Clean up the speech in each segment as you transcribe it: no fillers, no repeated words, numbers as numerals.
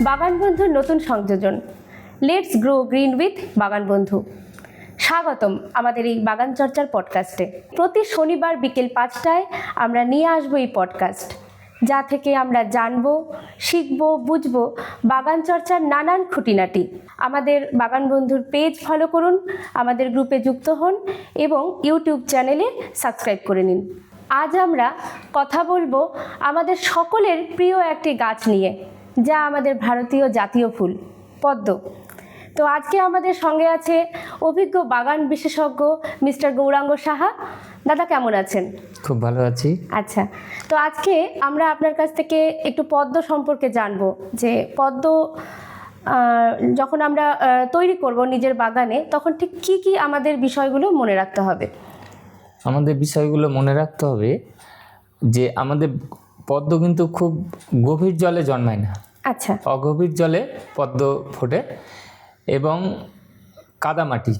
বাগান বন্ধুর নতুন সংযোজন লেটস গ্রো গ্রিন উইথ বাগান বন্ধু। স্বাগতম আমাদের এই বাগান চর্চার পডকাস্টে। প্রতি শনিবার বিকেল 5টায় আমরা নিয়ে আসবো এই পডকাস্ট, যা থেকে আমরা জানবো, শিখবো, বুঝবো বাগান চর্চার নানান খুঁটিনাটি। আমাদের বাগান বন্ধুর পেজ ফলো করুন, আমাদের গ্রুপে যুক্ত হন এবং ইউটিউব চ্যানেলে সাবস্ক্রাইব করে নিন। আজ আমরা কথা বলবো আমাদের সকলের প্রিয় একটি গাছ নিয়ে, যা আমাদের ভারতীয় জাতীয় ফুল পদ্ম। তো আজকে আমাদের সঙ্গে আছে অভিজ্ঞ বাগান বিশেষজ্ঞ মিস্টার গৌরাঙ্গ সাহা। দাদা কেমন আছেন? খুব ভালো আছি। আচ্ছা, তো আজকে আমরা আপনার কাছ থেকে একটু পদ্ম সম্পর্কে জানবো, যে পদ্ম যখন আমরা তৈরি করব নিজের বাগানে, তখন ঠিক কি কি আমাদের বিষয়গুলো মনে রাখতে হবে? আমাদের বিষয়গুলো মনে রাখতে হবে যে আমাদের পদ্ম কিন্তু খুব গভীর জলে জন্মায় না। আচ্ছা, অগভীর জলে পদ্ম ফোটে এবং কাদামাটি,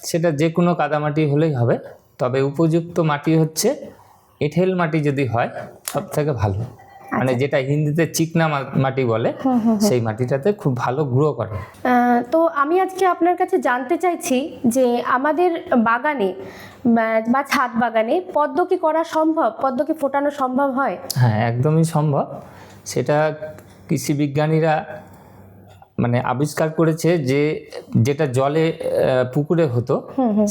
সেটা যে কোনো কাদামাটি হলেই হবে, তবে উপযুক্ত মাটি হচ্ছে এঁঠেল মাটি যদি হয় সব থেকে ভালো। মানে যেটা হিন্দিতে চিকনা মাটি বলে, সেই মাটিটাতে খুব ভালো গ্রো করে। তো আমি আজকে আপনার কাছে জানতে চাইছি যে আমাদের বাগানে বা ছাদ বাগানে পদ্ম কি করা সম্ভব? পদ্ম কি ফোটানো সম্ভব হয়? হ্যাঁ, একদমই সম্ভব। সেটা কৃষি বিজ্ঞানীরা মানে আবিষ্কার করেছে যে যেটা জলে পুকুরে হতো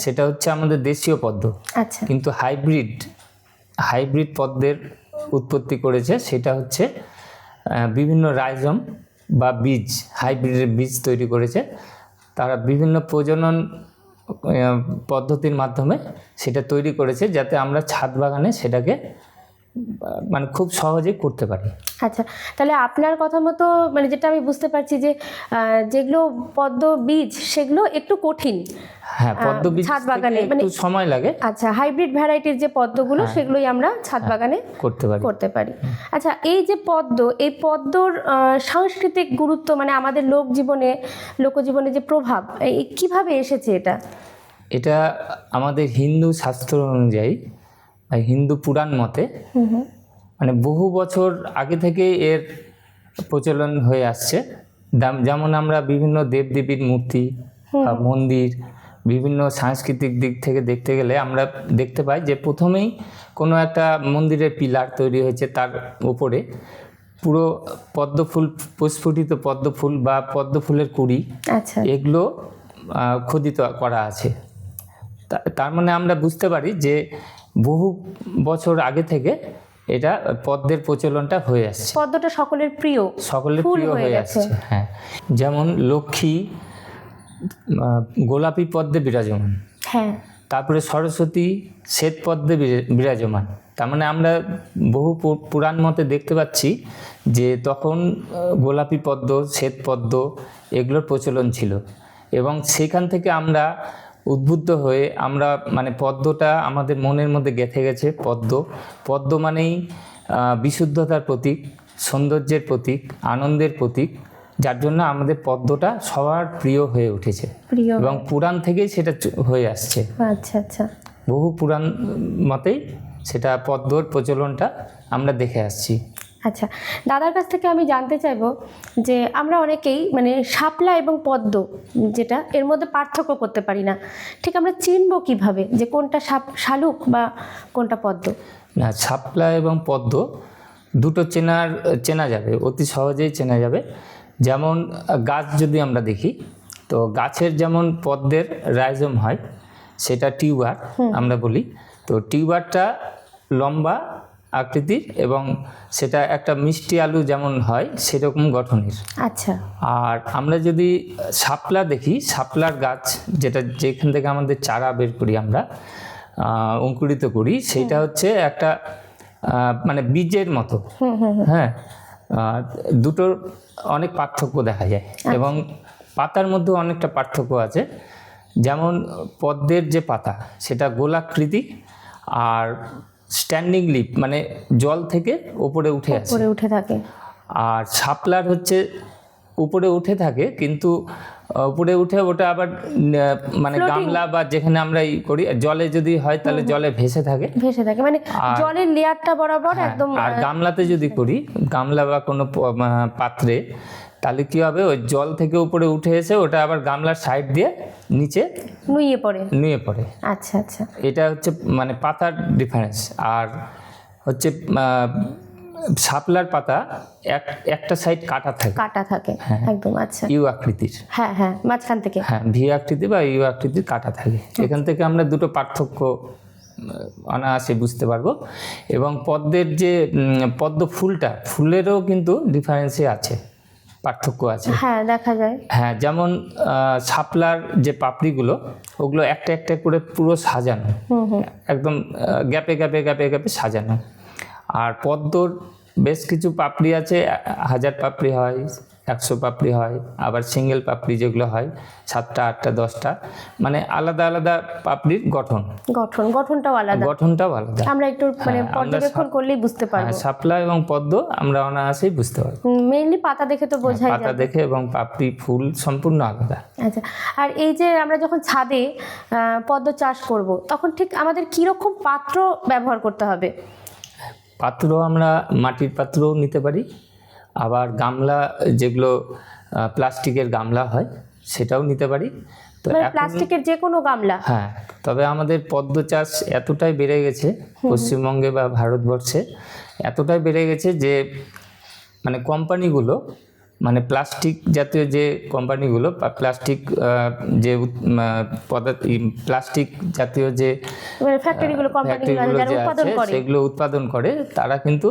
সেটা হচ্ছে আমাদের দেশীয় পদ্ম। আচ্ছা, কিন্তু হাইব্রিড পদ্মের উৎপত্তি করেছে, সেটা হচ্ছে বিভিন্ন রাইজম বা বীজ, হাইব্রিডের বীজ তৈরি করেছে তারা বিভিন্ন প্রজনন পদ্ধতির মাধ্যমে সেটা তৈরি করেছে, যাতে আমরা ছাদ বাগানে সেটাকে মানে খুব সহজেই করতে পারি। আচ্ছা, তাহলে আপনার কথা মতো মানে যেটা আমি বুঝতে পারছি যে যেগুলো পদ্ম বীজ সেগুলো একটু কঠিন। হ্যাঁ, পদ্ম বীজ ছাদ বাগানে মানে একটু সময় লাগে। আচ্ছা, হাইব্রিড ভ্যারাইটির যে পদ্মগুলো সেগুলোই আমরা ছাদ বাগানে করতে পারি। আচ্ছা, এই যে পদ্ম, এই পদ্মর সাংস্কৃতিক গুরুত্ব মানে আমাদের লোকজীবনে যে প্রভাব, কিভাবে এসেছে এটা আমাদের হিন্দু শাস্ত্র অনুযায়ী, হিন্দু পুরাণ মতে মানে বহু বছর আগে থেকে এর প্রচলন হয়ে আসছে। যেমন আমরা বিভিন্ন দেবদেবীর মূর্তি বা মন্দির, বিভিন্ন সাংস্কৃতিক দিক থেকে দেখতে গেলে আমরা দেখতে পাই যে প্রথমেই কোনো একটা মন্দিরের পিলার তৈরি হয়েছে, তার উপরে পুরো পদ্মফুল, প্রস্ফুটিত পদ্মফুল বা পদ্মফুলের কুড়ি, এগুলো খোদিত করা আছে। তার মানে আমরা বুঝতে পারি যে বহু বছর আগে থেকে এটা পদ্মের প্রচলনটা হয়ে আসছে। পদ্মটা সকলের প্রিয় হয়ে আসছে। হ্যাঁ, যেমন লক্ষ্মী গোলাপি পদ্মে বিরাজমান, হ্যাঁ, তারপরে সরস্বতী শ্বেত পদ্মে বিরাজমান। তার মানে আমরা বহু পুরাণ মতে দেখতে পাচ্ছি যে তখন গোলাপি পদ্ম, শ্বেত পদ্ম এগুলোর প্রচলন ছিল, এবং সেখান থেকে আমরা উদ্বুদ্ধ হয়ে আমরা মানে পদ্মটা আমাদের মনের মধ্যে গেঁথে গেছে। পদ্ম মানেই বিশুদ্ধতার প্রতীক, সৌন্দর্যের প্রতীক, আনন্দের প্রতীক, যার জন্য আমাদের পদ্মটা সবার প্রিয় হয়ে উঠেছে এবং পুরাণ থেকেই সেটা হয়ে আসছে। আচ্ছা আচ্ছা, বহু পুরাণ মতেই সেটা পদ্মর প্রচলনটা আমরা দেখে আসছি। আচ্ছা, দাদার কাছ থেকে আমি জানতে চাইবো যে আমরা অনেকেই মানে শাপলা এবং পদ্ম, যেটা এর মধ্যে পার্থক্য করতে পারি না, ঠিক আমরা চিনবো কিভাবে যে কোনটা শালুক বা কোনটা পদ্ম? না, শাপলা এবং পদ্ম দুটো চেনা যাবে, অতি সহজেই চেনা যাবে। যেমন গাছ যদি আমরা দেখি, তো গাছের যেমন পদ্মের রাইজম হয়, সেটা টিউবার আমরা বলি। তো টিউবারটা লম্বা আকৃতির এবং সেটা একটা মিষ্টি আলু যেমন হয় সেরকম গঠনের। আচ্ছা, আর আমরা যদি শাপলা দেখি, শাপলার গাছ যেখান থেকে আমাদের চারা বের করি, আমরা অঙ্কুরিত করি, সেটা হচ্ছে একটা মানে বীজের মতো। হ্যাঁ, দুটোর অনেক পার্থক্য দেখা যায় এবং পাতার মধ্যেও অনেকটা পার্থক্য আছে। যেমন পদ্মের যে পাতা সেটা গোলাকৃতি আর স্ট্যান্ডিং লিপ, মানে জল থেকে উপরে উঠে থাকে, আর শাপলার হচ্ছে উপরে উঠে থাকে, কিন্তু উপরে উঠে ওটা আবার মানে গামলা বা যেখানে আমরা করি জলে যদি হয় তাহলে জলে ভেসে থাকে মানে জলের লেয়ারটা বরাবর একদম। আর গামলাতে যদি করি, গামলা বা কোনো পাত্রে, তাহলে কি হবে, ওই জল থেকে উপরে উঠে এসে ওটা আবার গামলার সাইড দিয়ে নিচে নুয়ে পড়ে। আচ্ছা আচ্ছা, এটা হচ্ছে মানে পাতার ডিফারেন্স। আর হচ্ছে শাপলার পাতা একটা সাইড কাটা থাকে, একদম। আচ্ছা, ইউ আকৃতির, হ্যাঁ মাঝখান থেকে, ভি আকৃতি বা ইউ আকৃতির কাটা থাকে। এখান থেকে আমরা দুটো পার্থক্য অনায়াসে বুঝতে পারবো। এবং পদ্মের যে পদ্ম ফুলেরও কিন্তু ডিফারেন্সে আছে, পার্থক্য আছে, হ্যাঁ দেখা যায়। হ্যাঁ, যেমন শাপলার যে পাপড়িগুলো ওগুলো একটা একটা করে পুরো সাজানো, একদম গ্যাপে গ্যাপে গ্যাপে গ্যাপে সাজানো। আর পদ্মর বেশ কিছু পাপড়ি আছে, 1000 পাপড়ি হয়, 100 পাপড়ি হয়, আবার সিঙ্গেল পাপড়ি যেগুলো হয় 7টা 8টা 10টা, মানে আলাদা আলাদা পাপড়ির গঠনটাও আলাদা। আমরা একটু মানে পর্যবেক্ষণ করলেই বুঝতে পারবো। শাপলা এবং পদ্ম আমরা অনায়াসেই বুঝতে পারবো, মেইনলি পাতা দেখে তো বোঝাই যায়, পাতা দেখে, এবং পাপড়ি ফুল সম্পূর্ণ আলাদা। আচ্ছা, আর এই যে আমরা যখন ছাদে পদ্ম চাষ করব, তখন ঠিক আমাদের কি রকম পাত্র ব্যবহার করতে হবে? পাত্র আমরা মাটির পাত্রও নিতে পারি, আবার গামলা যেগুলো প্লাস্টিকের গামলা হয় সেটাও নিতে পারি। তো প্লাস্টিকের যে কোনো গামলা? হ্যাঁ, তবে আমাদের পদ্ম চাষ এতটাই বেড়ে গেছে পশ্চিমবঙ্গে বা ভারতবর্ষে, এতটাই বেড়ে গেছে যে মানে কোম্পানিগুলো, মানে প্লাস্টিক জাতীয় যে কোম্পানিগুলো, প্লাস্টিক যে প্লাস্টিক জাতীয় যে ফ্যাক্টরিগুলো সেগুলো উৎপাদন করে, তারা কিন্তু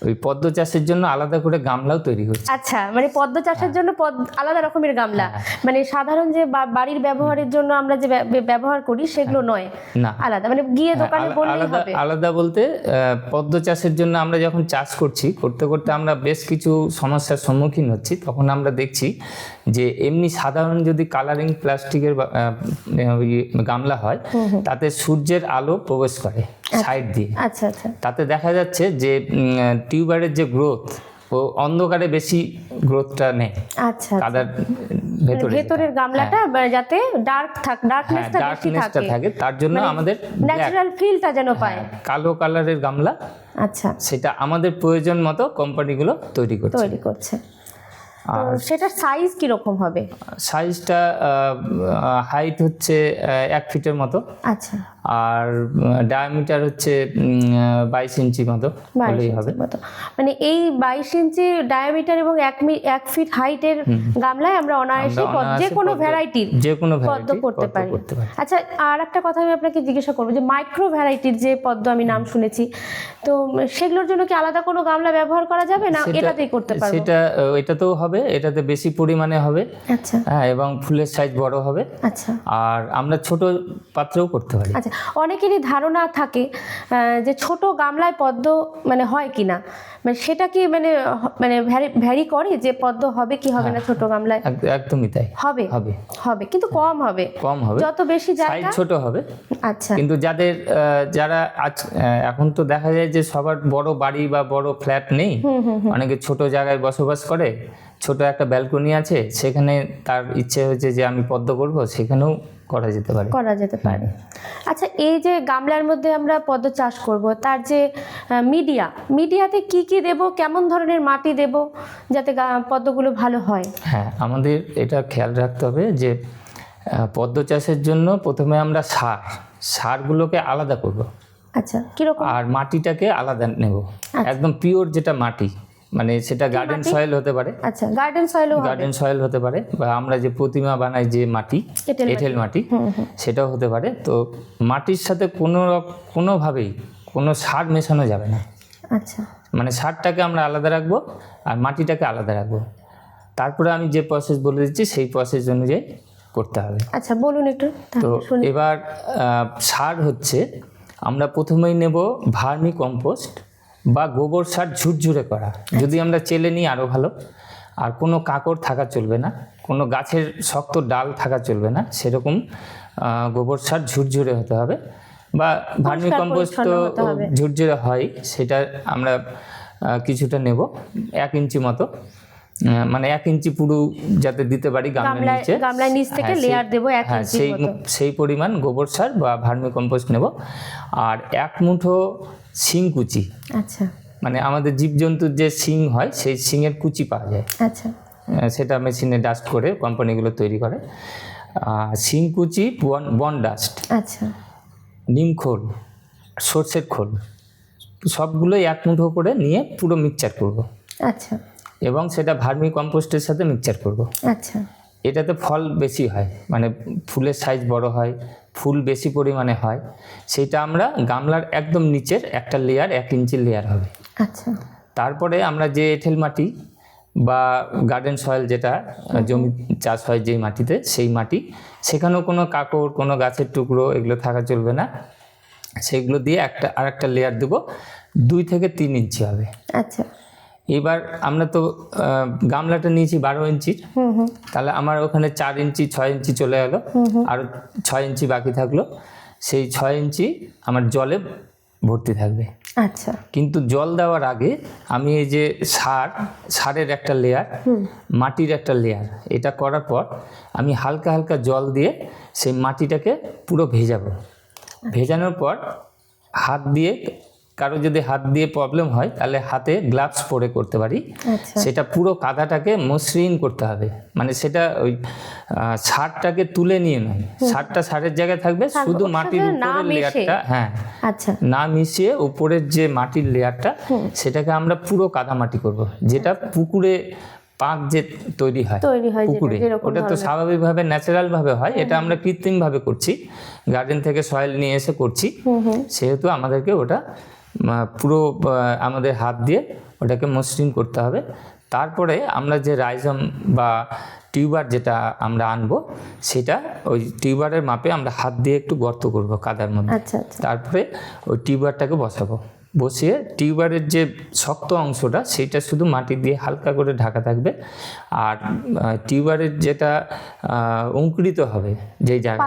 ওই পদ্ম চাষের জন্য আলাদা করে গামলাও তৈরি করছে। আচ্ছা, মানে পদ্ম চাষের জন্য আলাদা রকমের গামলা, মানে সাধারণ যে বাড়ির ব্যবহারের জন্য আমরা যে ব্যবহার করি সেগুলো নয়, না আলাদা, মানে গিয়ে দোকানে বললেই হবে। আলাদা বলতে পদ্ম চাষের জন্য আমরা যখন চাষ করতে করতে আমরা বেশ কিছু সমস্যার সম্মুখীন হচ্ছি, তখন আমরা দেখছি যে এমনি সাধারণ যদি কালারিং প্লাস্টিকের গামলা হয়, তাতে সূর্যের আলো প্রবেশ করে সাইড দিয়ে। আচ্ছা আচ্ছা, তাতে দেখা যাচ্ছে যে টিউবারের যে গ্রোথ, ও অন্ধকারে বেশি গ্রোথটা নেই। আচ্ছা, কাদার ভেতরের গামলাটা যাতে ডার্কনেসটা থাকে, তার জন্য আমাদের ন্যাচারাল ফিলটা যেন পায়। কালো কালারের গামলা, আচ্ছা, সেটা আমাদের প্রয়োজন মতো কোম্পানিগুলো তৈরি করছে। আর সেটার সাইজ কি রকম হবে? সাইজটা হাইট হচ্ছে 1 ফিটের মতো। আচ্ছা, আর ডায়ামিটার হচ্ছে 22 ইঞ্চি মতো হলেই হবে। মানে এই 22 ইঞ্চি ডায়ামিটার এবং 1 ফিট হাইটের গামলায় আমরা অনায়াসে যে কোনো ভ্যারাইটির পদ্ম করতে পারি। আচ্ছা, আর একটা কথা আমি আপনাকে জিজ্ঞাসা করবো, যে মাইক্রো ভ্যারাইটির যে পদ্ম আমি নাম শুনেছি, তো সেগুলোর জন্য কি আলাদা কোনো গামলা ব্যবহার করা যাবে, না এটাতেই করতে পারবো? এটাতেও হবে, এটাতে বেশি পরিমাণে হবে। আচ্ছা, হ্যাঁ, এবং ফুলের সাইজ বড় হবে। আচ্ছা, আর আমরা ছোট পাত্রেও করতে পারি। আচ্ছা, অনেকেরই ধারণা থাকে যে ছোট গামলায় পদ্ম মানে হয় কিনা, মানে সেটা কি মানে ভ্যারি করে যে পদ্ম হবে কি হবে না ছোট গামলায়? একদমই তাই, হবে কিন্তু কম হবে, যত বেশি জায়গা ছোট হবে। আচ্ছা, কিন্তু যারা এখন তো দেখা যায় যে সবার বড় বাড়ি বা বড় ফ্ল্যাট নেই, অনেকে ছোট জায়গায় বসবাস করে, ছোট একটা ব্যালকনি আছে, সেখানে তার ইচ্ছে হয়েছে যে আমি পদ্ম করব, সেখানেও করা যেতে পারে। আচ্ছা, এই যে গামলার মধ্যে আমরা পদ্ম চাষ করব, তার যে মিডিয়াতে কি দেব, কেমন ধরনের মাটি দেব যাতে পদ্মগুলো ভালো হয়? হ্যাঁ, আমাদের এটা খেয়াল রাখতে হবে যে পদ্ম চাষের জন্য প্রথমে আমরা সারগুলোকে আলাদা করব। আচ্ছা, কিরকম? আর মাটিটাকে আলাদা নেব, একদম পিওর যেটা মাটি, মানে সেটা গার্ডেন সয়েল হতে পারে। আচ্ছা, গার্ডেন সয়েল হতে পারে, বা আমরা যে প্রতিমা বানাই যে মাটি, এঁটেল মাটি, সেটাও হতে পারে। তো মাটির সাথে কোনোভাবেই কোনো সার মেশানো যাবে না। আচ্ছা, মানে সারটাকে আমরা আলাদা রাখবো আর মাটিটাকে আলাদা রাখবো। তারপরে আমি যে প্রসেস বলে দিচ্ছি সেই প্রসেস অনুযায়ী করতে হবে। আচ্ছা, বলুন একটু। তো এবার সার হচ্ছে, আমরা প্রথমেই নেব ভার্মি কম্পোস্ট বা গোবর সার ঝুরঝুরে করা, যদি আমরা চেলে নিই আরও ভালো। আর কোনো কাঁকড় থাকা চলবে না, কোনো গাছের শক্ত ডাল থাকা চলবে না, সেরকম গোবর সার ঝুরঝুরে হতে হবে। বা ভার্মি কম্পোস্ট তো ঝুরঝুরে হয়, সেটা আমরা কিছুটা নেব, 1 ইঞ্চি মতো, মানে 1 ইঞ্চি পুরো যাতে দিতে পারি গামলার নিচ থেকে লেয়ার দেব 1 ইঞ্চি মতো, সেই পরিমাণ গোবর সার বা ভার্মি কম্পোস্ট নেব। আর 1 মুঠো শিং কুচি, আচ্ছা, মানে আমাদের জীবজন্তুর যে শিং হয় সেই শিংয়ের কুচি পাওয়া যায়, আচ্ছা, সেটা মেশিনে ডাস্ট করে কোম্পানিগুলো তৈরি করে। শিংকুচি, বন ডাস্ট, আচ্ছা নিম খোল, সর্ষের খোল, সবগুলোই এক মুঠো করে নিয়ে পুরো মিক্সচার করব আচ্ছা এবং সেটা ভার্মি কম্পোস্টের সাথে মিক্সচার করব। আচ্ছা এটাতে ফল বেশি হয়, মানে ফুলের সাইজ বড় হয়, ফুল বেশি পরিমাণে হয়। সেটা আমরা গামলার একদম নিচের একটা লেয়ার, 1 ইঞ্চি লেয়ার হবে। আচ্ছা তারপরে আমরা যে এঁটেল মাটি বা গার্ডেন সয়েল, যেটা জমি চাষ হয় যেই মাটিতে, সেই মাটি, সেখানেও কোনো কাঁকড়, কোনো গাছের টুকরো এগুলো থাকা চলবে না। সেগুলো দিয়ে আরেকটা লেয়ার দেবো, 2 থেকে 3 ইঞ্চি হবে। আচ্ছা এবার আমরা তো গামলাটা নিয়েছি 12 ইঞ্চির, তাহলে আমার ওখানে 4 ইঞ্চি 6 ইঞ্চি চলে গেল, আর 6 ইঞ্চি বাকি থাকলো। সেই 6 ইঞ্চি আমার জলে ভর্তি থাকবে। আচ্ছা কিন্তু জল দেওয়ার আগে আমি এই যে সারের একটা লেয়ার, মাটির একটা লেয়ার, এটা করার পর আমি হালকা হালকা জল দিয়ে সেই মাটিটাকে পুরো ভেজাবো। ভেজানোর পর হাত দিয়ে, কারো যদি হাত দিয়ে প্রবলেম হয় তাহলে হাতে গ্লাভস পরে করতে পারি। আচ্ছা সেটা পুরো কাদাটাকে মসৃণ করতে হবে, মানে সেটা ওই সারটাকে তুলে নিয়ে নয়, সারটা সারের জায়গায় থাকবে, শুধু মাটির উপরের লেয়ারটা, হ্যাঁ আচ্ছা না মিশিয়ে উপরের যে মাটির লেয়ারটা, সেটাকে আমরা পুরো কাদামাটি করব। যেটা পুকুরে পাঁক যে তৈরি হয় পুকুরে, ওটা তো স্বাভাবিকভাবে ন্যাচারাল ভাবে হয়, এটা আমরা কৃত্রিম ভাবে করছি, গার্ডেন থেকে সয়েল নিয়ে এসে করছি। সেহেতু আমাদেরকে ওটা পুরো আমাদের হাত দিয়ে ওটাকে মসৃণ করতে হবে। তারপরে আমরা যে রাইজম বা টিউবার যেটা আমরা আনবো, সেটা ওই টিউবারের মাপে আমরা হাত দিয়ে একটু গর্ত করব কাদার মধ্যে। আচ্ছা আচ্ছা তারপরে ওই টিউবারটাকে বসাবো, বসিয়ে টিউবারের যে শক্ত অংশটা সেটা শুধু মাটি দিয়ে হালকা করে ঢাকা থাকবে। আর টিউবারের যেটা অঙ্কুরিত হবে, যেই জায়গাটা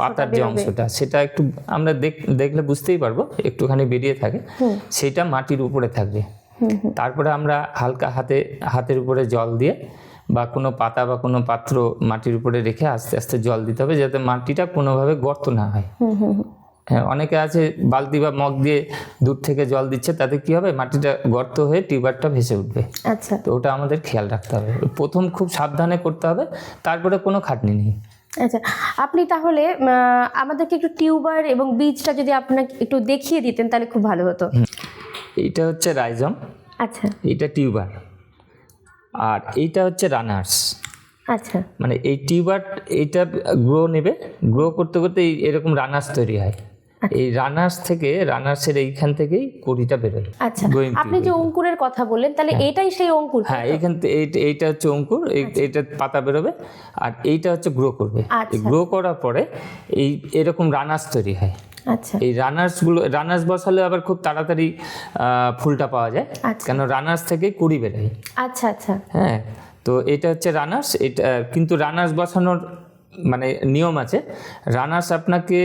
পাতার যে অংশটা, সেটা একটু আমরা দেখলে বুঝতেই পারবো, একটুখানি বেরিয়ে থাকে, সেটা মাটির উপরে থাকবে। তারপরে আমরা হালকা হাতের উপরে জল দিয়ে বা কোনো পাতা বা কোনো পাত্র মাটির উপরে রেখে আস্তে আস্তে জল দিতে হবে, যাতে মাটিটা কোনোভাবে গর্ত না হয়। হ্যাঁ, অনেকে আছে বালতি বা মগ দিয়ে দূর থেকে জল দিচ্ছে, তাতে কি হবে, মাটিটা গর্ত হয়ে টিউবারটা ভেসে উঠবে। আচ্ছা তো ওটা আমাদের খেয়াল রাখতে হবে, প্রথম খুব সাবধানে করতে হবে, তারপরে কোনো খাটনি নেই। আচ্ছা, আপনি তাহলে আমাদেরকে একটু টিউবার এবং বীজটা যদি আপনাকে একটু দেখিয়ে দিতেন তাহলে খুব ভালো হতো। এইটা হচ্ছে রাইজম, আচ্ছা এইটা টিউবার, আর এইটা হচ্ছে রানার্স। আচ্ছা মানে এই টিউবার, এইটা গ্রো নেবে, গ্রো করতে করতে এরকম রানার্স তৈরি হয়। এই রানার্সের এইখান থেকেই কড়িটা বেরোয়। আচ্ছা, আপনি যে অঙ্কুরের কথা বললেন, তাহলে এটাই সেই অঙ্কুর? হ্যাঁ, এইখান থেকে এইটা হচ্ছে অঙ্কুর, এইটা পাতা বেরোবে, আর এইটা হচ্ছে গ্রো করবে। গ্রো করার পরে এরকম রানার্স তৈরি হয়। আচ্ছা, এই রানার্স বসালে আবার খুব তাড়াতাড়ি ফুলটা পাওয়া যায়, কেন রানার্স থেকেই কুড়ি বেরোয়। আচ্ছা আচ্ছা, হ্যাঁ, তো এটা হচ্ছে রানার্স। এটা কিন্তু রানার্স বসানোর মানে নিয়ম আছে। রানার্স আপনাকে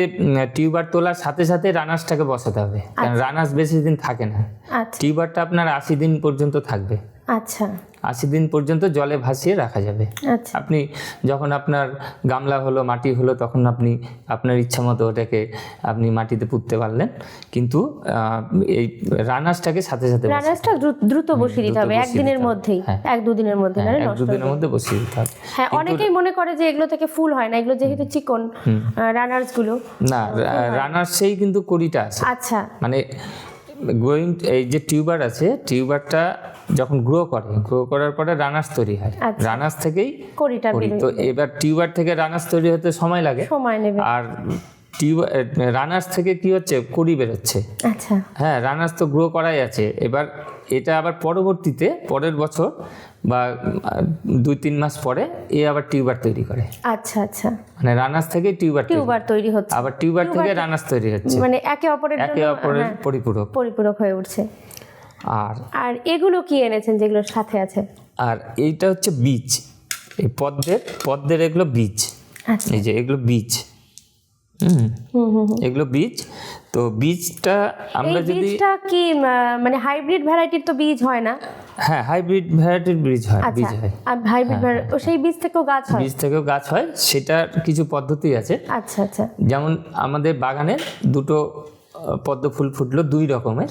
টিউবার তোলার সাথে সাথে রানার্সটাকে বসাতে হবে, কারণ রানার্স বেশি দিন থাকে না। টিউবারটা আপনার 80 দিন পর্যন্ত থাকবে। আচ্ছা, 80 দিন পর্যন্ত জলে ভাসিয়ে রাখা যাবে। আচ্ছা, আপনি যখন আপনার গামলা হলো, মাটি হলো, তখন আপনি আপনার ইচ্ছা মতো ওটাকে আপনি মাটিতে পুঁততে পারলেন। কিন্তু এই রানার্সটাকে সাথে সাথে, রানার্সটা দ্রুত বসিয়ে দিতে হবে, একদিনের মধ্যেই, 1-2 দিনের মধ্যে, না 1-2 দিনের মধ্যে বসিয়ে দিতে হবে। হ্যাঁ, অনেকেই মনে করে যে এগুলো থেকে ফুল হয় না, এগুলো যেহেতু চিকন রানার্স গুলো, না, রানার্সেই কিন্তু কড়িটা আছে। আচ্ছা, মানে এই যে টিউবার আছে, টিউবারটা যখন গ্রো করার পরে রানার্স তৈরি হয়, রানার্স থেকেই কড়িটা বের হয়। তো এবার টিউবার থেকে রানার্স তৈরি হতে সময় নেবে, আর রানার্স থেকে কি হচ্ছে, কড়ি বেরোচ্ছে। আচ্ছা, হ্যাঁ, রানার্স তো গ্রো করাই আছে। এবার এটা আবার পরবর্তীতে পরের বছর বা 2-3 মাস পরে আবার টিউবার তৈরি করে। আচ্ছা আচ্ছা, মানে রানার্স থেকে টিউবার তৈরি হচ্ছে, আবার টিউবার থেকে রানার্স তৈরি হচ্ছে, মানে একে অপরের পরিপূরক হয়ে উঠছে। আর এগুলো কি এনেছেন যেগুলোর সাথে আছে? আর এইটা হচ্ছে বীজ, এই পদ্মের এগুলো বীজ। এই যে এগুলো বীজ, এগুলো বীজ। তো বীজটা আমরা যদি, বীজটা কি মানে হাইব্রিড ভ্যারাইটির তো বীজ হয় না? হ্যাঁ, হাইব্রিড ভ্যারাইটির বীজ হয়। আর হাইব্রিড সেই বীজ থেকেও গাছ হয়? সেটার কিছু পদ্ধতি আছে। আচ্ছা আচ্ছা, যেমন আমাদের বাগানে দুটো পদ্ম ফুল ফুটলো 2 রকমের,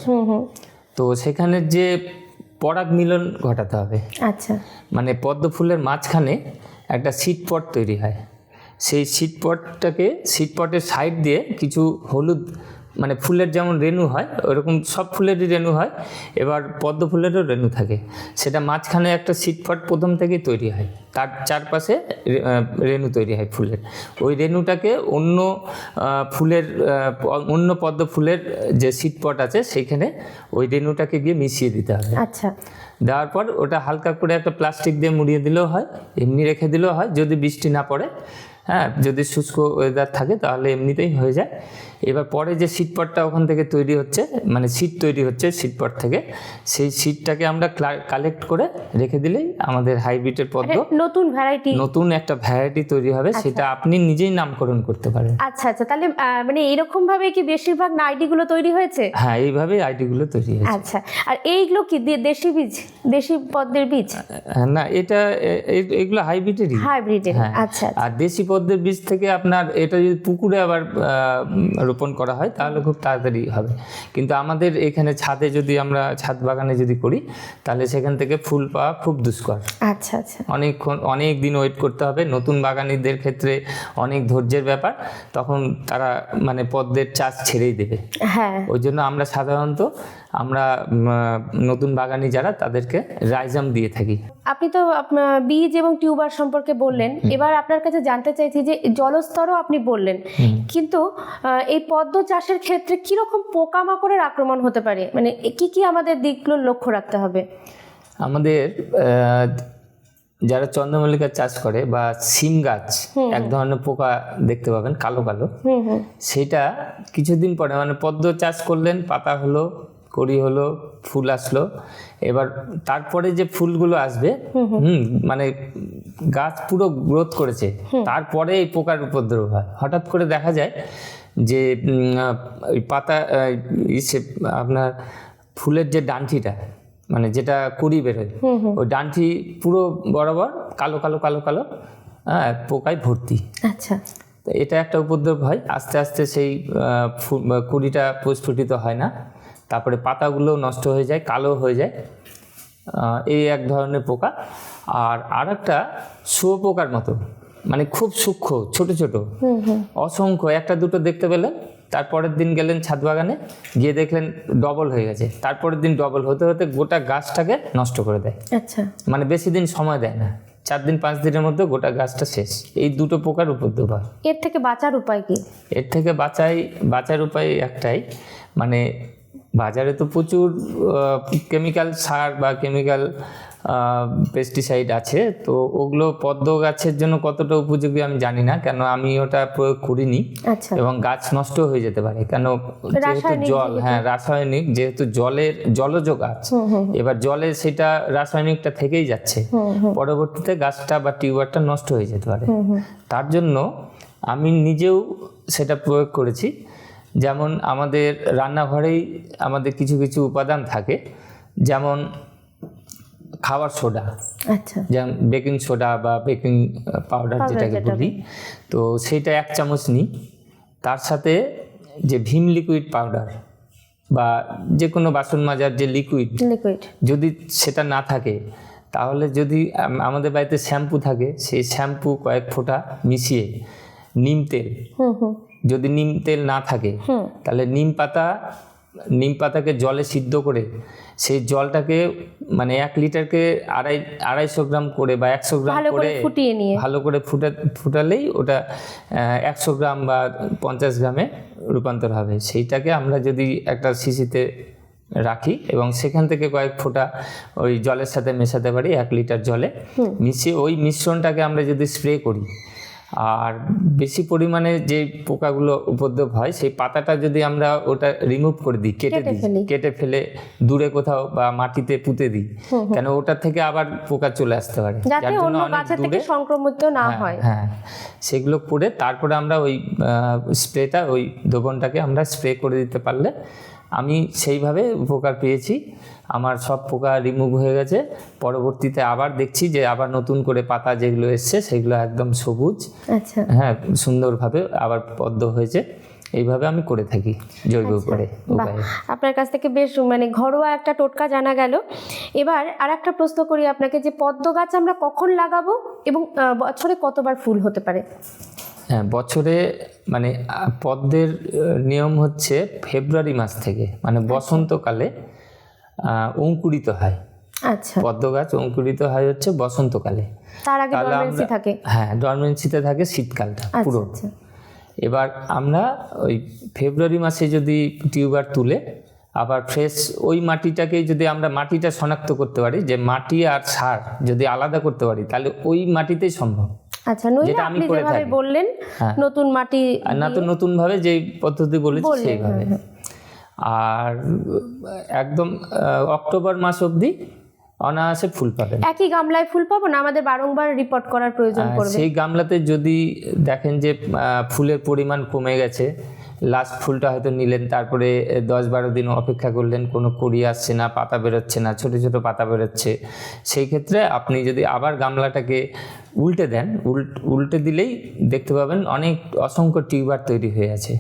তো সেখানে যে পরাগ মিলন ঘটাতে হবে। আচ্ছা, মানে পদ্ম ফুলের মাঝখানে একটা সিড পট তৈরি হয়, সেই সিড পটের সাইড দিয়ে কিছু হলুদ, মানে ফুলের যেমন রেণু হয় ওরকম সব ফুলেরই রেণু হয়, এবার পদ্ম ফুলেরও রেণু থাকে, সেটা মাঝখানে একটা সিড পট প্রথম থেকেই তৈরি হয়, তার চারপাশে রেণু তৈরি হয় ফুলের। ওই রেণুটাকে অন্য পদ্ম ফুলের যে সিড পট আছে সেইখানে ওই রেণুটাকে গিয়ে মিশিয়ে দিতে হবে। আচ্ছা, দেওয়ার পর ওটা হালকা করে একটা প্লাস্টিক দিয়ে মুড়িয়ে দিলেও হয়, এমনি রেখে দিলেও হয় যদি বৃষ্টি না পড়ে। হ্যাঁ, যদি শুষ্ক ওয়েদার থাকে তাহলে এমনিতেই হয়ে যায়। এবার পরে যে সিডপটটা ওখান থেকে তৈরি হচ্ছে, মানে সিড তৈরি হচ্ছে সিডপট থেকে, সেই সিডটাকে আমরা কালেক্ট করে রেখে দিলেই আমাদের হাইব্রিডের পদ্ম নতুন একটা ভ্যারাইটি তৈরি হবে, সেটা আপনি নিজেই নামকরণ করতে পারেন। আচ্ছা আচ্ছা, তাহলে মানে এরকম ভাবে কি বেশিরভাগ আইডিগুলো তৈরি হয়েছে? হ্যাঁ, এইভাবেই আইডিগুলো তৈরি হয়েছে। আচ্ছা, আর এইগুলো কি দেশি পদ্মের বীজ? না, এগুলো হাইব্রিডেরই। হ্যাঁ, আচ্ছা। আর দেশি পদ্মের বীজ থেকে আপনার এটা যদি পুকুরে আবার রোপণ করা হয় তাহলে খুব তাড়াতাড়ি হবে, কিন্তু আমাদের এখানে ছাদে যদি আমরা ছাদ বাগানে যদি করি তাহলে সেখান থেকে ফুল পাওয়া খুব দুষ্কর। আচ্ছা আচ্ছা, অনেক দিন ওয়েট করতে হবে। নতুন বাগানিদের ক্ষেত্রে অনেক ধৈর্যের ব্যাপার, তখন তারা মানে পদ্মের চাষ ছেড়েই দেবে। হ্যাঁ, ওই জন্য আমরা সাধারণত নতুন বাগানি যারা তাদেরকে রাইজাম দিয়ে থাকি। আপনি তো বীজ এবং টিউবার সম্পর্কে বললেন, এবার আপনার কাছে জানতে চাইছি যে জলস্তরও আপনি বললেন, কিন্তু এই পদ্ম চাষের ক্ষেত্রে কিরকম পোকামাকড়ের আক্রমণ হতে পারে, মানে কি আমাদের দিকগুলো লক্ষ্য রাখতে হবে? আমাদের যারা চন্দ্রমল্লিকা চাষ করে বা সিম গাছ, এক ধরনের পোকা দেখতে পাবেন কালো কালো, সেটা কিছুদিন পরে, মানে পদ্ম চাষ করলেন, পাতা হলো, কড়ি হলো, ফুল আসলো, এবার তারপরে যে ফুলগুলো আসবে, মানে গাছ পুরো গ্রোথ করেছে, তারপরে এই পোকার উপদ্রব হয়। হঠাৎ করে দেখা যায় যে ওই পাতা আপনার ফুলের যে ডান্ঠিটা, মানে যেটা কুড়ি বেরোয়, ওই ডান্ঠি পুরো বরাবর কালো কালো কালো কালো পোকায় ভর্তি। আচ্ছা, তো এটা একটা উপদ্রব হয়। আস্তে আস্তে সেই কুড়িটা প্রস্ফুটিত হয় না, তারপরে পাতাগুলো নষ্ট হয়ে যায়, কালো হয়ে যায়, এই এক ধরনের পোকা। আর একটা শুয়োপোকার মতো, মানে খুব সূক্ষ্ম, ছোট ছোট, অসংখ্য, একটা দুটো দেখতে পেলেন, তারপরের দিন গেলেন ছাদ বাগানে, গিয়ে দেখলেন ডবল হয়ে গেছে, তারপরের দিন ডবল হতে হতে গোটা গাছটাকে নষ্ট করে দেয়। আচ্ছা, মানে বেশি দিন সময় দেয় না, 4 দিন 5 দিনের মধ্যে গোটা গাছটা শেষ। এই দুটো পোকার উপদ্রব হয়। এর থেকে বাঁচার উপায় কি? এর থেকে বাঁচার উপায় একটাই, মানে বাজারে তো প্রচুর কেমিক্যাল সার বা কেমিক্যাল পেস্টিসাইড আছে, তো ওগুলো পদ্ম গাছের জন্য কতটা উপযোগী আমি জানি না, কেন আমি ওটা প্রয়োগ করিনি। আচ্ছা, এবং গাছ নষ্ট হয়ে যেতে পারে, কেন যেহেতু জল, রাসায়নিক, যেহেতু জলজ গাছ, এবার জলে সেটা রাসায়নিকটা থেকেই যাচ্ছে, পরবর্তীতে গাছটা বা টিউবারটা নষ্ট হয়ে যেতে পারে। তার জন্য আমি নিজেও সেটা প্রয়োগ করেছি। যেমন আমাদের রান্নাঘরেই আমাদের কিছু কিছু উপাদান থাকে, যেমন খাবার সোডা, আচ্ছা, যেমন বেকিং সোডা বা বেকিং পাউডার যেটাকে বলি, তো সেইটা 1 চামচ নিই। তার সাথে যে ভিম লিকুইড পাউডার বা যে কোনো বাসন মাজার যে লিকুইড, যদি সেটা না থাকে তাহলে যদি আমাদের বাড়িতে শ্যাম্পু থাকে, সেই শ্যাম্পু কয়েক ফোঁটা মিশিয়ে, নিম তেল, যদি নিম তেল না থাকে তাহলে নিম পাতাকে জলে সিদ্ধ করে সেই জলটাকে, মানে 1 লিটারকে 250 গ্রাম করে বা 100 গ্রাম করে ভালো করে ফুটালেই ওটা 100 গ্রাম বা 50 গ্রামে রূপান্তর হবে। সেইটাকে আমরা যদি একটা শিশিতে রাখি এবং সেখান থেকে কয়েক ফোঁটা ওই জলের সাথে মেশাতে পারি, 1 লিটার জলে মিশিয়ে ওই মিশ্রণটাকে আমরা যদি স্প্রে করি, আর বেশি পরিমাণে যে পোকাগুলো উপদ্রব হয় সেই পাতাটা যদি আমরা ওটা রিমুভ করে দিই, কেটে ফেলে দূরে কোথাও বা মাটিতে পুঁতে দিই, কেন ওটার থেকে আবার পোকা চলে আসতে পারে, যার জন্য অনেক দূরে সংক্রমিত না হয়। হ্যাঁ, সেগুলো করে তারপরে আমরা ওই স্প্রেটা, ওই দ্রবণটাকে আমরা স্প্রে করে দিতে পারলে, আমি সেইভাবে উপকার পেয়েছি। আমার সব পোকা রিমুভ হয়ে গেছে। পরবর্তীতে আবার দেখছি যে আবার নতুন করে পাতা যেগুলো এসছে সেগুলো একদম সবুজ, আচ্ছা, হ্যাঁ, সুন্দরভাবে আবার পদ্ম হয়েছে। এইভাবে আমি করে থাকি জৈব করে বাহ, উপায়ে। আপনার কাছ থেকে বেশ মানে ঘরোয়া একটা টোটকা জানা গেল। এবার আর একটা প্রশ্ন করি আপনাকে, যে পদ্ম গাছ আমরা কখন লাগাবো এবং বছরে কতবার ফুল হতে পারে? হ্যাঁ, বছরে মানে পদ্মের নিয়ম হচ্ছে ফেব্রুয়ারি মাস থেকে, মানে বসন্তকালে অঙ্কুরিত হয়। আচ্ছা, পদ্ম গাছ অঙ্কুরিত হয় হচ্ছে বসন্তকালে। তার আগে তাহলে ডরমেন্সি আমরা- থাকে। হ্যাঁ, ডরমেন্সিতে থাকে শীতকালটা আচ্ছা পুরো। আচ্ছা, এবার আমরা ওই ফেব্রুয়ারি মাসে যদি টিউবার তুলে আবার ফ্রেশ ওই মাটিটাকেই যদি আমরা মাটিটা শনাক্ত করতে পারি, যে মাটি আর সার যদি আলাদা করতে পারি, তাহলে ওই মাটিতেই সম্ভব। আচ্ছা, নইলে যেটা আমি আপনি করে যেভাবে থাকি। বললেন হ্যাঁ। নতুন মাটি আর না তো নতুনভাবে যেই পদ্ধতি বলেছি বললেন, সেইভাবে। হ্যাঁ, আর একদম অক্টোবর মাস অবধি অনায়াসে ফুল পাবেন। একই গামলায় ফুল পাবো না, আমাদের বারংবার রিপোর্ট করার প্রয়োজন পড়বে? সেই গামলাতে যদি দেখেন যে ফুলের পরিমাণ কমে গেছে, লাস্ট ফুলটা হয়তো নিলেন, তারপরে 10-12 দিন অপেক্ষা করলেন, কোনো কড়ি আসছে না, পাতা বেরোচ্ছে না, ছোট ছোট পাতা বেরোচ্ছে, সেই ক্ষেত্রে আপনি যদি আবার গামলাটাকে উল্টে দেন, উল্টে দিলেই দেখতে পাবেন অনেক অসংখ্য টিউবার তৈরি হয়ে আছে।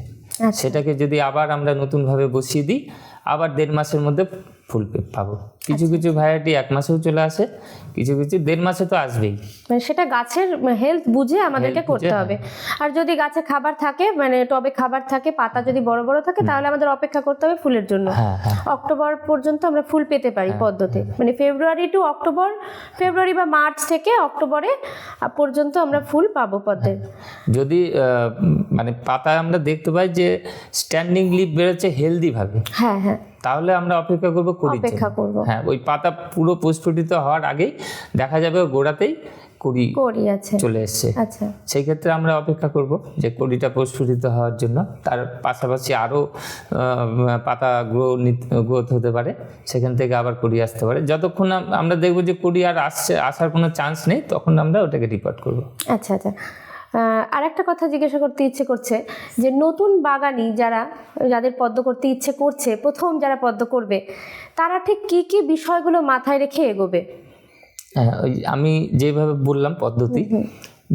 আচ্ছা। সেটাকে যদি আবার আমরা নতুনভাবে বসিয়ে দিই, আবার 1.5 মাসের মধ্যে ফুল পাবো। কিছু কিছু ভ্যারাইটি 1 মাসেও চলে আসে, কিছু কিছু 1.5 মাসে তো আসবেই। মানে সেটা গাছের হেলথ বুঝে আমাদেরকে Health বুঝে, করতে হবে। আর যদি গাছে খাবার থাকে, মানে টবে খাবার থাকে, পাতা যদি বড় বড় থাকে, তাহলে আমাদের অপেক্ষা করতে হবে ফুলের জন্য। হ্যাঁ হ্যাঁ অক্টোবর পর্যন্ত আমরা ফুল পেতে পারি পদ্মতে, মানে ফেব্রুয়ারি টু অক্টোবর, ফেব্রুয়ারি বা মার্চ থেকে অক্টোবরে পর্যন্ত আমরা ফুল পাবো পদ্মের। যদি মানে পাতা আমরা দেখতে পাই যে স্ট্যান্ডিং লিফ বেরোচ্ছে হেলদি ভাবে, হ্যাঁ হ্যাঁ, তাহলে আমরা অপেক্ষা করবো কুড়ির জন্য। অপেক্ষা করব। হ্যাঁ, ওই পাতা পুরো প্রস্ফুটিত হওয়ার আগেই দেখা যাবে গোড়াতেই কুড়ি করি আছে। চলে এসছে। আচ্ছা, সেই ক্ষেত্রে আমরা অপেক্ষা করব যে কুড়িটা প্রস্ফুটিত হওয়ার জন্য। তার পাশাপাশি আরও পাতা গ্রোথ হতে পারে, সেখান থেকে আবার কুড়ি আসতে পারে। যতক্ষণ আমরা দেখবো যে কুড়ি আর আসার কোনো চান্স নেই, তখন আমরা ওটাকে রিপোর্ট করব। আচ্ছা আচ্ছা। আর একটা কথা জিজ্ঞাসা করতে ইচ্ছে করছে, যে নতুন বাগানি যাদের পদ্ম করতে ইচ্ছে করছে, প্রথম যারা পদ্ম করবে, তারা ঠিক কি কি বিষয়গুলো মাথায় রেখে এগোবে? হ্যাঁ, ওই আমি যেভাবে বললাম পদ্ধতি,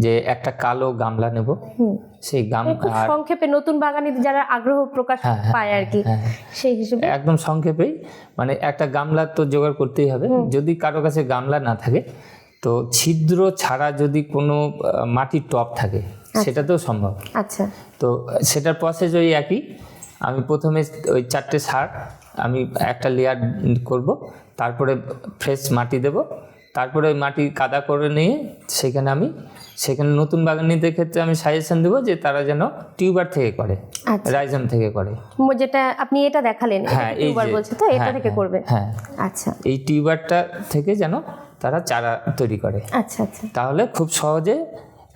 যে একটা কালো গামলা নেব, সেই খুব আর সংক্ষেপে নতুন বাগানি যারা আগ্রহ প্রকাশ পায় আর কি, সেই হিসেবে একদম সংক্ষেপেই, মানে একটা গামলা তো জোগাড় করতেই হবে। যদি কারো কাছে গামলা না থাকে, তো ছিদ্র ছাড়া যদি কোনো মাটির টব থাকে, সেটাতেও সম্ভব। আচ্ছা, তো সেটার প্রসেস ওই একই। আমি প্রথমে ওই 4টে সার আমি একটা লেয়ার করব, তারপরে ফ্রেশ মাটি দেব, তারপরে ওই মাটি কাদা করে নিয়ে সেখানে নতুন বাগানিদের ক্ষেত্রে আমি সাজেশন দেবো যে তারা যেন টিউবার থেকে করে, আচ্ছা। রাইজম থেকে করে। যেটা আপনি এটা দেখালেন, হ্যাঁ, এই টিউবার যে- বলছে তো, এটা হ্যাঁ, থেকে হ্যাঁ, করবে। হ্যাঁ, আচ্ছা এই টিউবারটা থেকে যেন তারা চারা তৈরি করে, আচ্ছা আচ্ছা, তাহলে খুব সহজে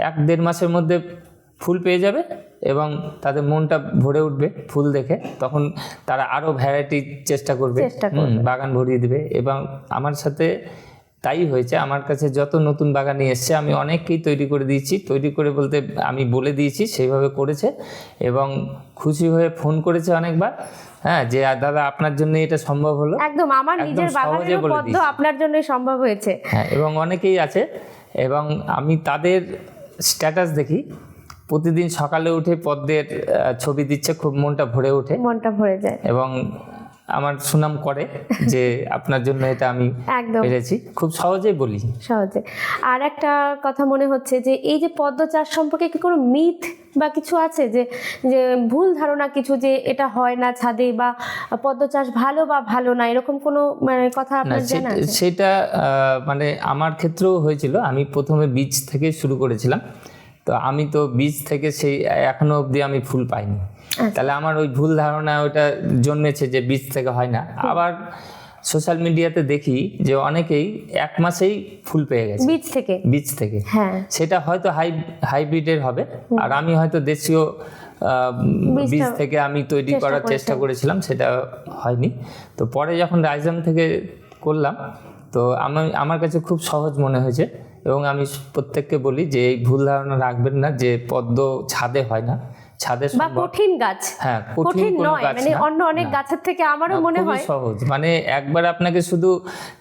1-1.5 মাসের মধ্যে ফুল পেয়ে যাবে এবং তাদের মনটা ভরে উঠবে ফুল দেখে। তখন তারা আরও ভ্যারাইটি চেষ্টা করবে, বাগান ভরিয়ে দেবে। এবং আমার সাথে তাই হয়েছে, আমার কাছে যত নতুন বাগানি এসছে আমি অনেককেই তৈরি করে দিয়েছি। তৈরি করে বলতে আমি বলে দিয়েছি, সেইভাবে করেছে এবং খুশি হয়ে ফোন করেছে অনেকবার। হ্যাঁ, যে দাদা আপনার জন্য এটা সম্ভব হলো। একদম আমার নিজের বাগানের পদ্ম আপনার জন্যই সম্ভব হয়েছে। হ্যাঁ, এবং অনেকেই আছে, এবং আমি তাদের স্ট্যাটাস দেখি, প্রতিদিন সকালে উঠে পদ্মের ছবি দিচ্ছে, খুব মনটা ভরে ওঠে, মনটা ভরে যায় এবং আমার সুনাম করে যে আপনার জন্য এটা আমি একদম পেরেছি। খুব সহজেই বলি, সহজে। আর একটা কথা মনে হচ্ছে যে এই যে পদ্ম চাষ সম্পর্কে কি কোনো মিথ বা কিছু আছে, যে যে ভুল ধারণা কিছু, যে এটা হয় না ছাদে, বা পদ্ম চাষ ভালো বা ভালো না, এরকম কোনো মানে কথা না আপনার জানা আছে? সেটা মানে আমার ক্ষেত্রেও হয়েছিল। আমি প্রথমে বীজ থেকে শুরু করেছিলাম, তো আমি তো বীজ থেকে সেই এখনো অবধি আমি ফুল পাইনি। তাহলে আমার ওই ভুল ধারণা ওটা জন্মেছে যে বীজ থেকে হয় না। আবার সোশ্যাল মিডিয়াতে দেখি যে অনেকেই 1 মাসেই ফুল পেয়ে গেছে বীজ থেকে। হ্যাঁ, সেটা হয়তো হাইব্রিডের হবে, আর আমি হয়তো দেশীয় বীজ থেকে আমি তৈরি করার চেষ্টা করেছিলাম, সেটা হয়নি। তো পরে যখন রাইজম থেকে করলাম, তো আমার কাছে খুব সহজ মনে হয়েছে। এবং আমি প্রত্যেককে বলি যে এই ভুল ধারণা রাখবেন না যে পদ্ম ছাদে হয় না, ছাদে বা কঠিন গাছ। হ্যাঁ, কঠিন নয়, মানে অন্য অনেক গাছের থেকে আমারও মনে হয় সহজ। মানে একবার আপনাকে শুধু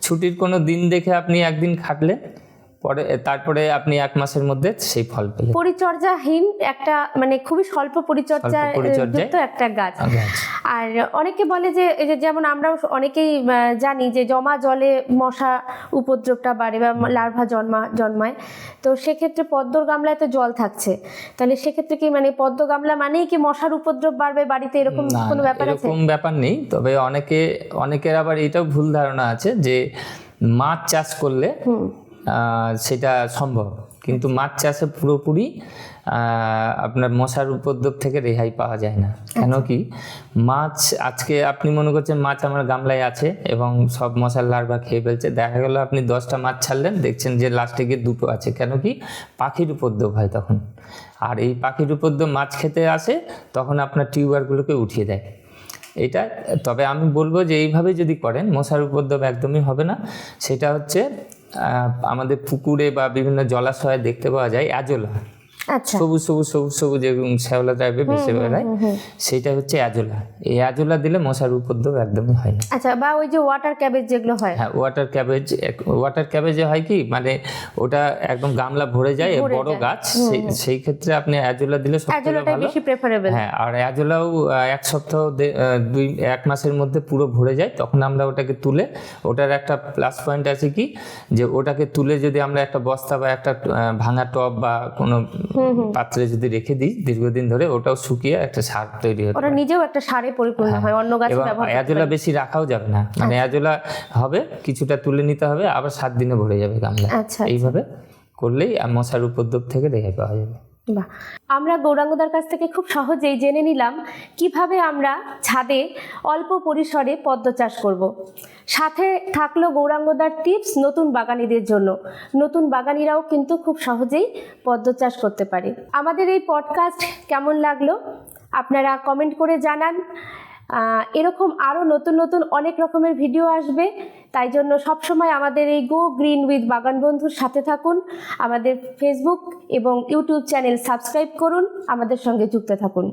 ছুটির কোনো দিন দেখে আপনি একদিন খাটলেন, তারপরে আপনি 1 মাসের মধ্যে সেই ফল পেলেন। পরিচর্যাহীন একটা মানে খুবই স্বল্প পরিচর্যা যুক্ত একটা গাছ। আর অনেকে বলে যে এই যে যেমন আমরাও অনেকেই জানি যে জমা জলে মশা উপদ্রবটা বাড়ে বা লার্ভা জন্মায়, তো সেক্ষেত্রে পদ্মর গামলায় তো জল থাকছে, তাহলে সেক্ষেত্রে কি মানে পদ্ম গামলা মানেই কি মশার উপদ্রব বাড়বে বাড়িতে, এরকম কোনো ব্যাপার আছে? এরকম ব্যাপার নেই, তবে অনেকের আবার এটাও ভুল ধারণা আছে যে মাছ চাষ করলে সেটা সম্ভব, কিন্তু মাছ চাষে পুরোপুরি আপনার মশার উপদ্রব থেকে রেহাই পাওয়া যায় না। কেন কি মাছ, আজকে আপনি মনে করছেন মাছ আমার গামলায় আছে এবং সব মশার লার্ভা খেয়ে ফেলছে, দেখা গেল আপনি 10টা মাছ ছাড়লেন, দেখছেন যে লাস্টে গিয়ে 2টো আছে। কেন কি পাখির উপদ্রব হয় তখন, আর এই পাখির উপদ্রব মাছ খেতে আসে, তখন আপনার টিউবারগুলোকে উঠিয়ে দেয় এটা। তবে আমি বলবো যে এইভাবে যদি করেন মশার উপদ্রব একদমই হবে না। সেটা হচ্ছে আমাদের পুকুরে বা বিভিন্ন জলাশয়ে দেখতে পাওয়া যায় অ্যাজোলা, সবুজ সবুজ সবুজ সবুজ এবং শ্যাওলা টাইপের ভেসে বেড়ায়, সেইটা হচ্ছে অ্যাজোলা। এই অ্যাজোলা দিলে মশার উপদ্রব একদমই হয় না। আচ্ছা, বা ওই যে ওয়াটার ক্যাবেজ যেগুলো হয়, হ্যাঁ ওয়াটার ক্যাবেজে হয় কি মানে ওটা একদম গামলা ভরে যায়, বড় গাছ, সেই ক্ষেত্রে আপনি অ্যাজোলা দিলে সবথেকে ভালো, বেশি প্রেফারেবল। হ্যাঁ, আর অ্যাজোলাও 1 সপ্তাহ 1 মাসের মধ্যে পুরো ভরে যায়, তখন আমরা ওটাকে তুলে, ওটার একটা প্লাস পয়েন্ট আছে কি যে ওটাকে তুলে যদি আমরা একটা বস্তা বা একটা ভাঙা টব বা কোনো পাত্রে যদি রেখে দিই দীর্ঘদিন ধরে, ওটাও শুকিয়ে একটা সার তৈরি হয়, ওটা নিজেও একটা সারে পরিপূর্ণ হয়, অন্য গাছে ব্যবহার করতে। অ্যাজোলা বেশি রাখাও যাবে না, মানে অ্যাজোলা হবে কিছুটা তুলে নিতে হবে, আবার 7 দিনে ভরে যাবে গামলা। এইভাবে করলেই মশার উপদ্রব থেকে রেহাই পাওয়া যাবে। বাহ, আমরা গৌরাঙ্গদার কাছ থেকে খুব সহজেই জেনে নিলাম কিভাবে আমরা ছাদে অল্প পরিসরে পদ্ম চাষ করব। সাথে থাকলো গৌরাঙ্গদার টিপস নতুন বাগানীদের জন্য। নতুন বাগানীরাও কিন্তু খুব সহজেই পদ্ম চাষ করতে পারে। আমাদের এই পডকাস্ট কেমন লাগলো আপনারা কমেন্ট করে জানান। এরকম আরও নতুন নতুন অনেক রকমের ভিডিও আসবে, তাই জন্য সবসময় আমাদের এই গো গ্রিন উইথ বাগান বন্ধুর সাথে থাকুন। আমাদের ফেসবুক এবং ইউটিউব চ্যানেল সাবস্ক্রাইব করুন, আমাদের সঙ্গে যুক্ত থাকুন।